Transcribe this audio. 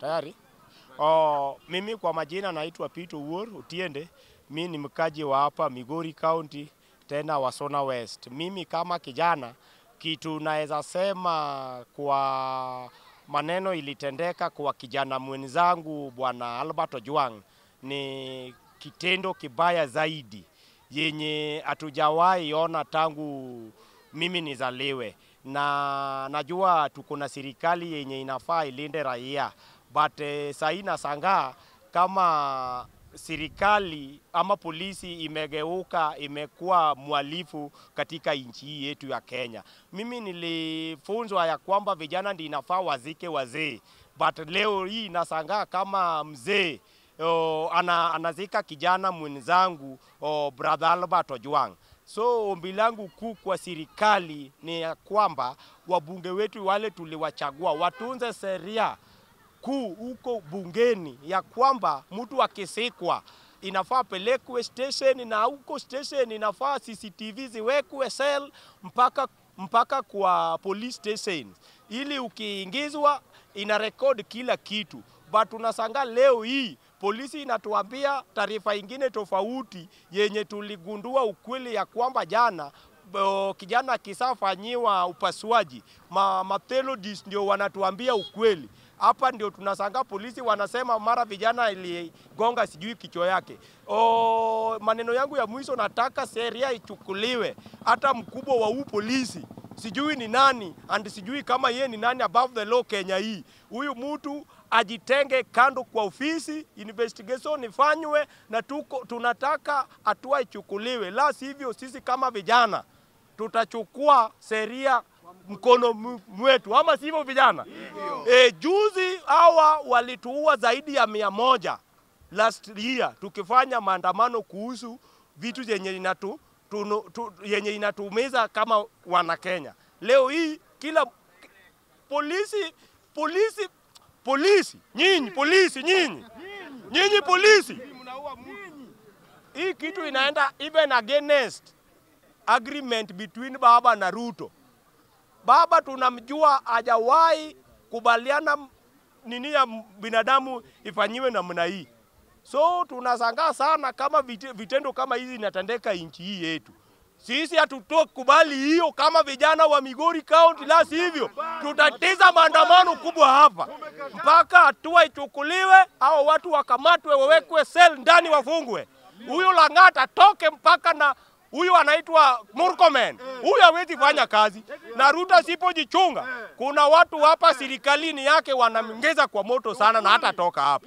Tayari? Mimi kwa majina naitwa Peter Uor Otiende. Mimi ni mkaji wa hapa Migori County, tena Wasona West. Mimi kama kijana, kitu naweza sema kwa maneno ilitendeka kwa kijana mwenzangu Bwana Albert Ojwang ni kitendo kibaya zaidi yenye hatujawahi ona tangu mimi nizaliwe. Na najua tuko na serikali yenye inafaa ilinde raia, but sasa nashangaa kama serikali ama polisi imegeuka imekuwa mwalifu katika nchi yetu ya Kenya. Mimi nilifunzwa ya kwamba vijana ndio inafaa wazike wazee, but leo hii nashangaa kama mzee anazika kijana mwenzangu brother Albert Ojwang. So ombi langu kuu kwa serikali ni ya kwamba wabunge wetu wale tuliwachagua watunze sheria kuu huko bungeni ya kwamba mtu akisikwa inafaa pelekwe station, na huko station inafaa CCTV ziwekwe cell mpaka kwa police station, ili ukiingizwa ina record kila kitu. But tunashangaa leo hii polisi inatuambia taarifa ingine tofauti yenye tuligundua ukweli ya kwamba jana kijana kisafanyiwa upasuaji Methodist ndio wanatuambia ukweli. Hapa ndio tunashangaa polisi wanasema mara vijana iligonga sijui kichwa yake. Maneno yangu ya mwisho, nataka sheria ichukuliwe. Hata mkubwa wa huu polisi sijui ni nani, and sijui kama yeye ni nani above the law Kenya hii. Huyu mtu ajitenge kando kwa ofisi, investigation ifanywe, na tunataka hatua ichukuliwe. La sivyo sisi kama vijana tutachukua sheria mkono mwetu, ama sivyo vijana? Juzi hawa walituua zaidi ya 100 last year tukifanya maandamano kuhusu vitu yenye inatuumiza kama wana Kenya. Leo hii kila polisi nyinyi polisi hii kitu inaenda even against agreement between Baba na Ruto. Baba tunamjua hajawahi kubaliana nini ya binadamu ifanyiwe namna hii. So tunashangaa sana kama vitendo kama hizi inatendeka nchi hii yetu. Sisi hatutokubali hiyo kama vijana wa Migori County, la sivyo tutateza maandamano kubwa hapa mpaka hatua ichukuliwe, au watu wakamatwe wawekwe cell ndani wafungwe. Huyo Lang'ata toke mpaka na huyu anaitwa Murkomen. Huyu hawezi fanya kazi. Na Ruto sipojichunga, kuna watu hapa serikalini yake wanamngeza kwa moto sana na hata toka hapo.